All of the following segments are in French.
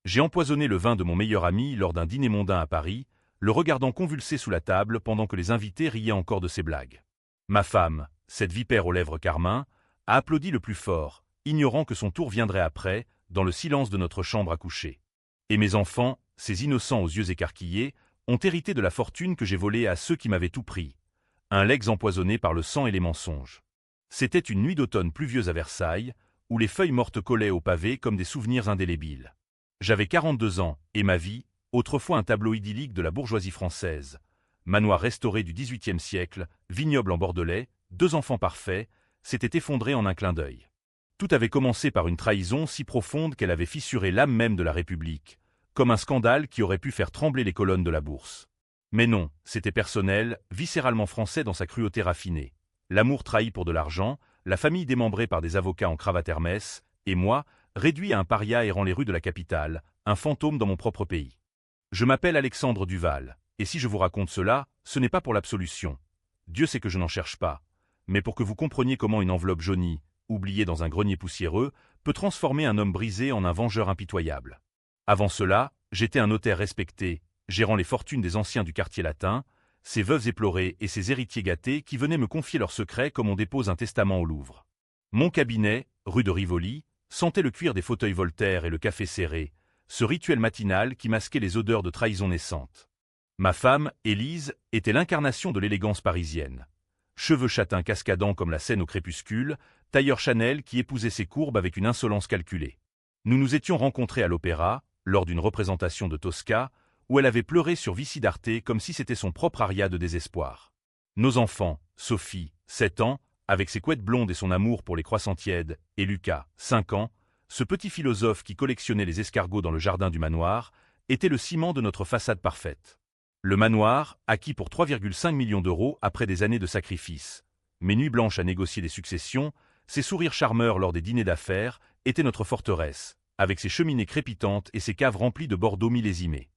J'ai empoisonné le vin de mon meilleur ami lors d'un dîner mondain à Paris, le regardant convulser sous la table pendant que les invités riaient encore de ses blagues. Ma femme, cette vipère aux lèvres carmin, a applaudi le plus fort, ignorant que son tour viendrait après, dans le silence de notre chambre à coucher. Et mes enfants, ces innocents aux yeux écarquillés, ont hérité de la fortune que j'ai volée à ceux qui m'avaient tout pris. Un legs empoisonné par le sang et les mensonges. C'était une nuit d'automne pluvieuse à Versailles, où les feuilles mortes collaient au pavé comme des souvenirs indélébiles. J'avais 42 ans, et ma vie, autrefois un tableau idyllique de la bourgeoisie française, manoir restauré du XVIIIe siècle, vignoble en Bordelais, 2 enfants parfaits, s'était effondrée en un clin d'œil. Tout avait commencé par une trahison si profonde qu'elle avait fissuré l'âme même de la République, comme un scandale qui aurait pu faire trembler les colonnes de la bourse. Mais non, c'était personnel, viscéralement français dans sa cruauté raffinée. L'amour trahi pour de l'argent, la famille démembrée par des avocats en cravate Hermès, et moi, réduit à un paria errant les rues de la capitale, un fantôme dans mon propre pays. Je m'appelle Alexandre Duval, et si je vous raconte cela, ce n'est pas pour l'absolution. Dieu sait que je n'en cherche pas, mais pour que vous compreniez comment une enveloppe jaunie, oubliée dans un grenier poussiéreux, peut transformer un homme brisé en un vengeur impitoyable. Avant cela, j'étais un notaire respecté, gérant les fortunes des anciens du quartier latin, ces veuves éplorées et ces héritiers gâtés qui venaient me confier leurs secrets comme on dépose un testament au Louvre. Mon cabinet, rue de Rivoli, sentait le cuir des fauteuils Voltaire et le café serré, ce rituel matinal qui masquait les odeurs de trahison naissante. Ma femme, Élise, était l'incarnation de l'élégance parisienne. Cheveux châtains cascadants comme la Seine au crépuscule, tailleur Chanel qui épousait ses courbes avec une insolence calculée. Nous nous étions rencontrés à l'opéra, lors d'une représentation de Tosca, où elle avait pleuré sur Vici d'Arte comme si c'était son propre aria de désespoir. Nos enfants, Sophie, 7 ans, avec ses couettes blondes et son amour pour les croissants tièdes, et Lucas, 5 ans, ce petit philosophe qui collectionnait les escargots dans le jardin du manoir, était le ciment de notre façade parfaite. Le manoir, acquis pour 3,5 millions d'euros après des années de sacrifices. Mes nuits blanches à négocier des successions, ses sourires charmeurs lors des dîners d'affaires, étaient notre forteresse, avec ses cheminées crépitantes et ses caves remplies de Bordeaux millésimés.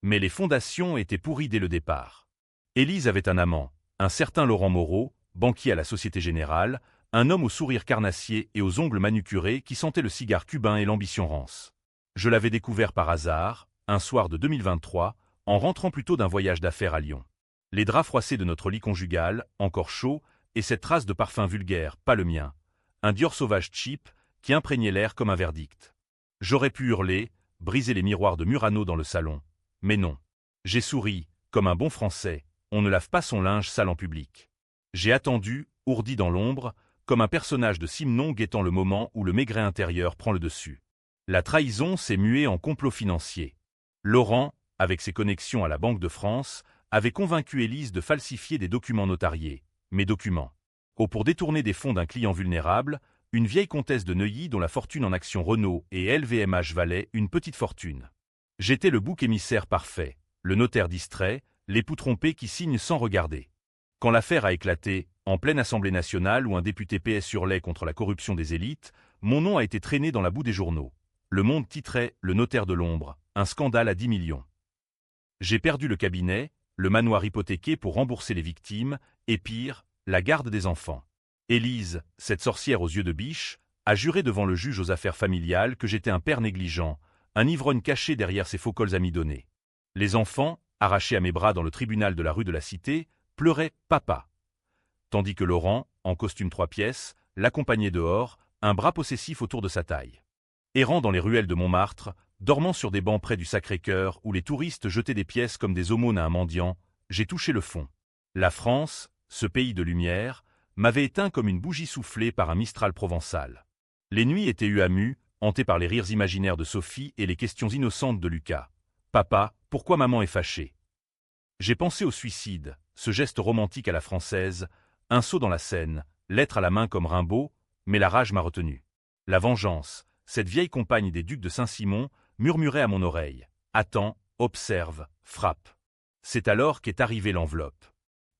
Mais les fondations étaient pourries dès le départ. Élise avait un amant, un certain Laurent Moreau, banquier à la Société Générale, un homme au sourire carnassier et aux ongles manucurés qui sentait le cigare cubain et l'ambition rance. Je l'avais découvert par hasard, un soir de 2023, en rentrant plutôt d'un voyage d'affaires à Lyon. Les draps froissés de notre lit conjugal, encore chauds, et cette trace de parfum vulgaire, pas le mien. Un Dior sauvage cheap, qui imprégnait l'air comme un verdict. J'aurais pu hurler, briser les miroirs de Murano dans le salon. Mais non. J'ai souri, comme un bon Français, on ne lave pas son linge sale en public. J'ai attendu, ourdi dans l'ombre, comme un personnage de Simon guettant le moment où le maigret intérieur prend le dessus. La trahison s'est muée en complot financier. Laurent, avec ses connexions à la Banque de France, avait convaincu Élise de falsifier des documents notariés. Mes documents. Pour détourner des fonds d'un client vulnérable, une vieille comtesse de Neuilly dont la fortune en actions Renault et LVMH valait une petite fortune. J'étais le bouc émissaire parfait, le notaire distrait, l'époux trompé qui signe sans regarder. Quand l'affaire a éclaté, en pleine Assemblée nationale où un député PS hurlait contre la corruption des élites, mon nom a été traîné dans la boue des journaux. Le Monde titrait « Le notaire de l'ombre », un scandale à 10 millions. J'ai perdu le cabinet, le manoir hypothéqué pour rembourser les victimes, et pire, la garde des enfants. Élise, cette sorcière aux yeux de biche, a juré devant le juge aux affaires familiales que j'étais un père négligent, un ivrogne caché derrière ses faux cols amidonnés. Les enfants, arrachés à mes bras dans le tribunal de la rue de la Cité, pleuraient « papa ». Tandis que Laurent, en costume 3 pièces, l'accompagnait dehors, un bras possessif autour de sa taille. Errant dans les ruelles de Montmartre, dormant sur des bancs près du Sacré-Cœur où les touristes jetaient des pièces comme des aumônes à un mendiant, j'ai touché le fond. La France, ce pays de lumière, m'avait éteint comme une bougie soufflée par un mistral provençal. Les nuits étaient UAMU, hantées par les rires imaginaires de Sophie et les questions innocentes de Lucas. « Papa, pourquoi maman est fâchée ?» J'ai pensé au suicide, ce geste romantique à la française, un saut dans la Seine, lettre à la main comme Rimbaud, mais la rage m'a retenu. La vengeance, cette vieille compagne des ducs de Saint-Simon, murmurait à mon oreille. « Attends, observe, frappe. » C'est alors qu'est arrivée l'enveloppe.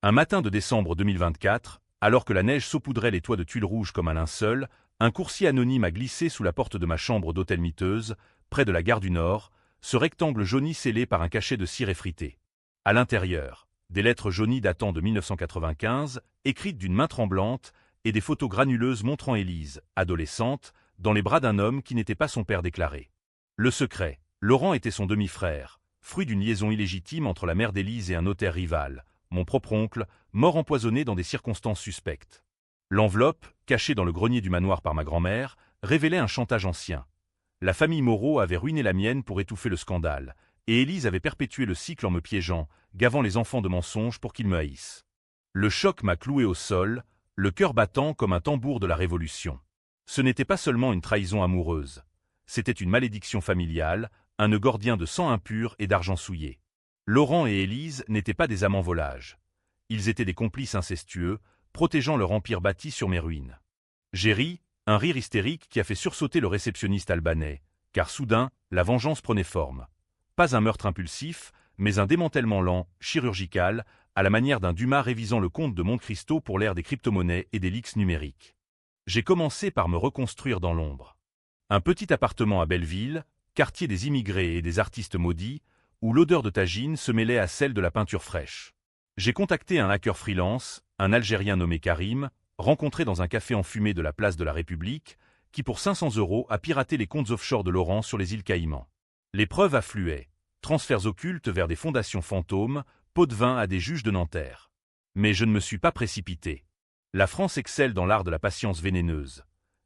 Un matin de décembre 2024, alors que la neige saupoudrait les toits de tuiles rouges comme un linceul, un coursier anonyme a glissé sous la porte de ma chambre d'hôtel miteuse, près de la gare du Nord, ce rectangle jauni scellé par un cachet de cire effritée. À l'intérieur, des lettres jaunies datant de 1995, écrites d'une main tremblante, et des photos granuleuses montrant Élise, adolescente, dans les bras d'un homme qui n'était pas son père déclaré. Le secret, Laurent était son demi-frère, fruit d'une liaison illégitime entre la mère d'Élise et un notaire rival, mon propre oncle, mort empoisonné dans des circonstances suspectes. L'enveloppe, cachée dans le grenier du manoir par ma grand-mère, révélait un chantage ancien. La famille Moreau avait ruiné la mienne pour étouffer le scandale, et Élise avait perpétué le cycle en me piégeant, gavant les enfants de mensonges pour qu'ils me haïssent. Le choc m'a cloué au sol, le cœur battant comme un tambour de la Révolution. Ce n'était pas seulement une trahison amoureuse, c'était une malédiction familiale, un nœud gordien de sang impur et d'argent souillé. Laurent et Élise n'étaient pas des amants volages. Ils étaient des complices incestueux, protégeant leur empire bâti sur mes ruines. J'ai ri, un rire hystérique qui a fait sursauter le réceptionniste albanais, car soudain, la vengeance prenait forme. Pas un meurtre impulsif, mais un démantèlement lent, chirurgical, à la manière d'un Dumas révisant le Comte de Monte-Cristo pour l'ère des crypto-monnaies et des leaks numériques. J'ai commencé par me reconstruire dans l'ombre. Un petit appartement à Belleville, quartier des immigrés et des artistes maudits, où l'odeur de tagine se mêlait à celle de la peinture fraîche. J'ai contacté un hacker freelance, un Algérien nommé Karim, rencontré dans un café enfumé de la place de la République, qui pour 500 € a piraté les comptes offshore de Laurent sur les îles Caïmans. Les preuves affluaient, transferts occultes vers des fondations fantômes, pots de vin à des juges de Nanterre. Mais je ne me suis pas précipité. La France excelle dans l'art de la patience vénéneuse.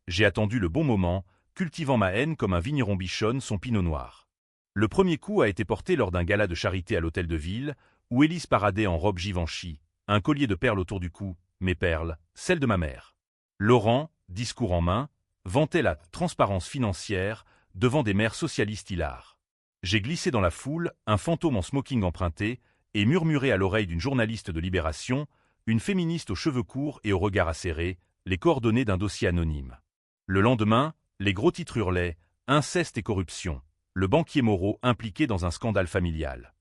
J'ai attendu le bon moment, cultivant ma haine comme un vigneron bichonne son pinot noir. Le premier coup a été porté lors d'un gala de charité à l'hôtel de ville, où Élise paradait en robe Givenchy, un collier de perles autour du cou, mes perles, celles de ma mère. Laurent, discours en main, vantait la transparence financière devant des mères socialistes hilars. J'ai glissé dans la foule, un fantôme en smoking emprunté, et murmuré à l'oreille d'une journaliste de Libération, une féministe aux cheveux courts et au regard acéré, les coordonnées d'un dossier anonyme. Le lendemain, les gros titres hurlaient « Inceste et corruption », le banquier Moreau impliqué dans un scandale familial.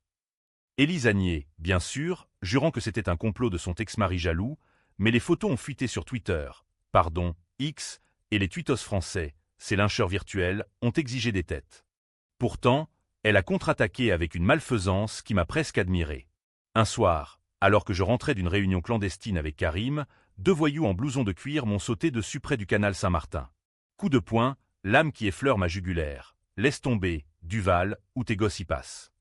Élise a nié, bien sûr, jurant que c'était un complot de son ex-mari jaloux, mais les photos ont fuité sur Twitter, pardon, X, et les tweetos français, ces lyncheurs virtuels, ont exigé des têtes. Pourtant, elle a contre-attaqué avec une malfaisance qui m'a presque admiré. Un soir, alors que je rentrais d'une réunion clandestine avec Karim, 2 voyous en blouson de cuir m'ont sauté dessus près du canal Saint-Martin. Coup de poing, lame qui effleure ma jugulaire. Laisse tomber, Duval, où tes gosses y passent.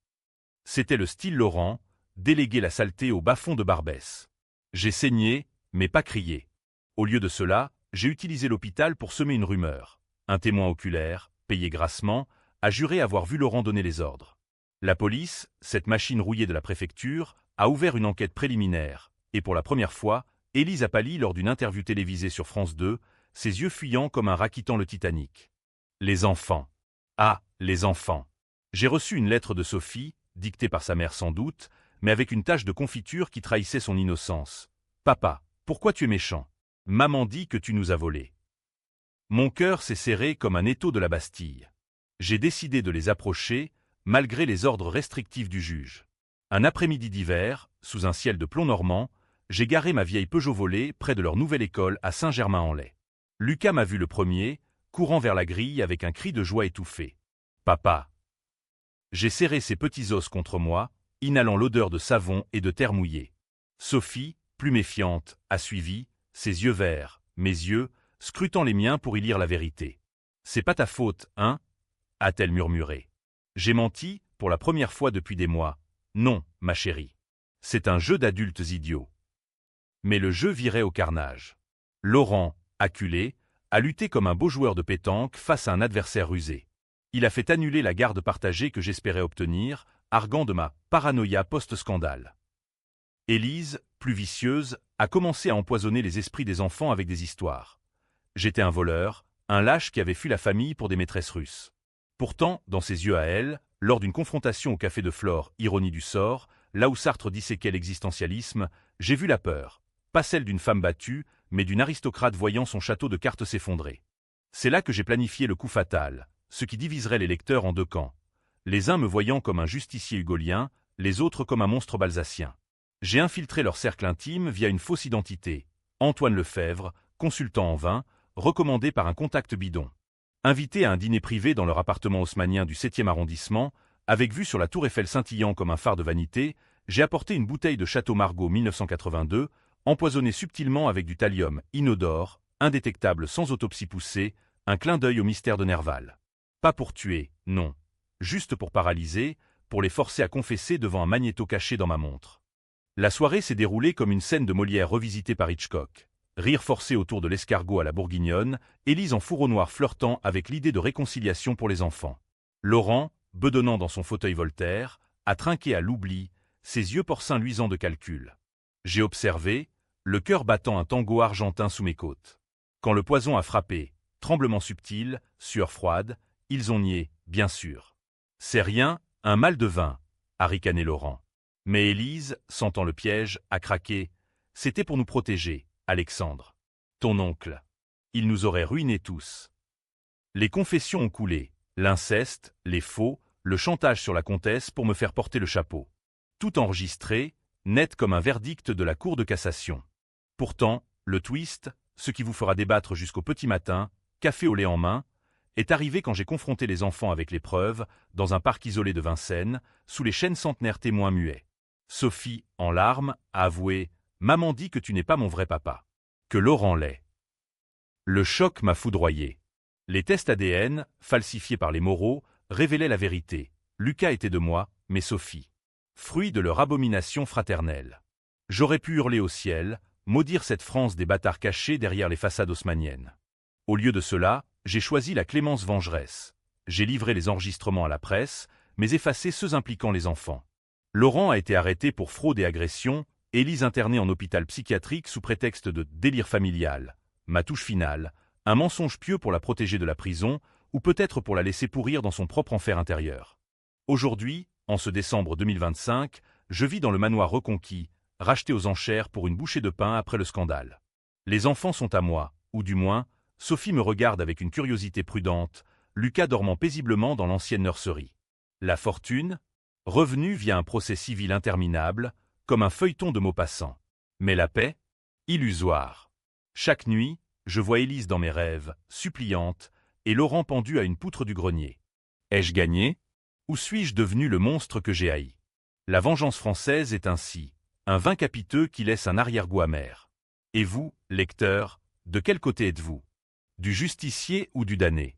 C'était le style Laurent, déléguer la saleté au bas-fond de Barbès. J'ai saigné, mais pas crié. Au lieu de cela, j'ai utilisé l'hôpital pour semer une rumeur. Un témoin oculaire, payé grassement, a juré avoir vu Laurent donner les ordres. La police, cette machine rouillée de la préfecture, a ouvert une enquête préliminaire, et pour la première fois, Élise a pâli lors d'une interview télévisée sur France 2, ses yeux fuyants comme un rat quittant le Titanic. Les enfants. Ah, les enfants. J'ai reçu une lettre de Sophie, dictée par sa mère sans doute, mais avec une tache de confiture qui trahissait son innocence. Papa, pourquoi tu es méchant? Maman dit que tu nous as volés. Mon cœur s'est serré comme un étau de la Bastille. J'ai décidé de les approcher, malgré les ordres restrictifs du juge. Un après-midi d'hiver, sous un ciel de plomb normand, j'ai garé ma vieille Peugeot volée près de leur nouvelle école à Saint-Germain-en-Laye. Lucas m'a vu le premier, courant vers la grille avec un cri de joie étouffé. Papa. J'ai serré ses petits os contre moi, inhalant l'odeur de savon et de terre mouillée. Sophie, plus méfiante, a suivi, ses yeux verts, mes yeux, scrutant les miens pour y lire la vérité. C'est pas ta faute, hein? A-t-elle murmuré. J'ai menti, pour la première fois depuis des mois. Non, ma chérie. C'est un jeu d'adultes idiots. Mais le jeu virait au carnage. Laurent, acculé, a lutté comme un beau joueur de pétanque face à un adversaire rusé. Il a fait annuler la garde partagée que j'espérais obtenir, arguant de ma paranoïa post-scandale. Élise, plus vicieuse, a commencé à empoisonner les esprits des enfants avec des histoires. J'étais un voleur, un lâche qui avait fui la famille pour des maîtresses russes. Pourtant, dans ses yeux à elle, lors d'une confrontation au Café de Flore, ironie du sort, là où Sartre disséquait l'existentialisme, j'ai vu la peur, pas celle d'une femme battue, mais d'une aristocrate voyant son château de cartes s'effondrer. C'est là que j'ai planifié le coup fatal, ce qui diviserait les lecteurs en 2 camps. Les uns me voyant comme un justicier hugolien, les autres comme un monstre balsacien. J'ai infiltré leur cercle intime via une fausse identité, Antoine Lefebvre, consultant en vin, recommandé par un contact bidon. Invité à un dîner privé dans leur appartement haussmannien du 7e arrondissement, avec vue sur la tour Eiffel scintillant comme un phare de vanité, j'ai apporté une bouteille de Château Margaux 1982, empoisonnée subtilement avec du thallium inodore, indétectable sans autopsie poussée, un clin d'œil au mystère de Nerval. Pas pour tuer, non. juste pour paralyser, pour les forcer à confesser devant un magnéto caché dans ma montre. La soirée s'est déroulée comme une scène de Molière revisitée par Hitchcock. Rire forcé autour de l'escargot à la bourguignonne, Élise en fourreau noir flirtant avec l'idée de réconciliation pour les enfants. Laurent, bedonnant dans son fauteuil Voltaire, a trinqué à l'oubli, ses yeux porcins luisants de calcul. J'ai observé, le cœur battant un tango argentin sous mes côtes. Quand le poison a frappé, tremblement subtil, sueur froide, ils ont nié, bien sûr. C'est rien, un mal de vin, a ricané Laurent. Mais Élise, sentant le piège, a craqué. C'était pour nous protéger, Alexandre. Ton oncle. Il nous aurait ruinés tous. Les confessions ont coulé, l'inceste, les faux, le chantage sur la comtesse pour me faire porter le chapeau. Tout enregistré, net comme un verdict de la Cour de cassation. Pourtant, le twist, ce qui vous fera débattre jusqu'au petit matin, café au lait en main, est arrivé quand j'ai confronté les enfants avec les preuves, dans un parc isolé de Vincennes, sous les chênes centenaires témoins muets. Sophie, en larmes, a avoué « Maman dit que tu n'es pas mon vrai papa. » Que Laurent l'est. Le choc m'a foudroyé. Les tests ADN, falsifiés par les Moreau, révélaient la vérité. Lucas était de moi, mais Sophie. Fruit de leur abomination fraternelle. J'aurais pu hurler au ciel, maudire cette France des bâtards cachés derrière les façades haussmanniennes. Au lieu de cela, j'ai choisi la clémence vengeresse. J'ai livré les enregistrements à la presse, mais effacé ceux impliquant les enfants. Laurent a été arrêté pour fraude et agression, Élise internée en hôpital psychiatrique sous prétexte de délire familial. Ma touche finale, un mensonge pieux pour la protéger de la prison, ou peut-être pour la laisser pourrir dans son propre enfer intérieur. Aujourd'hui, en ce décembre 2025, je vis dans le manoir reconquis, racheté aux enchères pour une bouchée de pain après le scandale. Les enfants sont à moi, ou du moins, Sophie me regarde avec une curiosité prudente, Lucas dormant paisiblement dans l'ancienne nurserie. La fortune, revenue via un procès civil interminable, comme un feuilleton de Maupassant. Mais la paix, illusoire. Chaque nuit, je vois Élise dans mes rêves, suppliante, et Laurent pendu à une poutre du grenier. Ai-je gagné? Ou suis-je devenu le monstre que j'ai haï? La vengeance française est ainsi, un vin capiteux qui laisse un arrière-goût amer. Et vous, lecteurs, de quel côté êtes-vous? Du justicier ou du damné?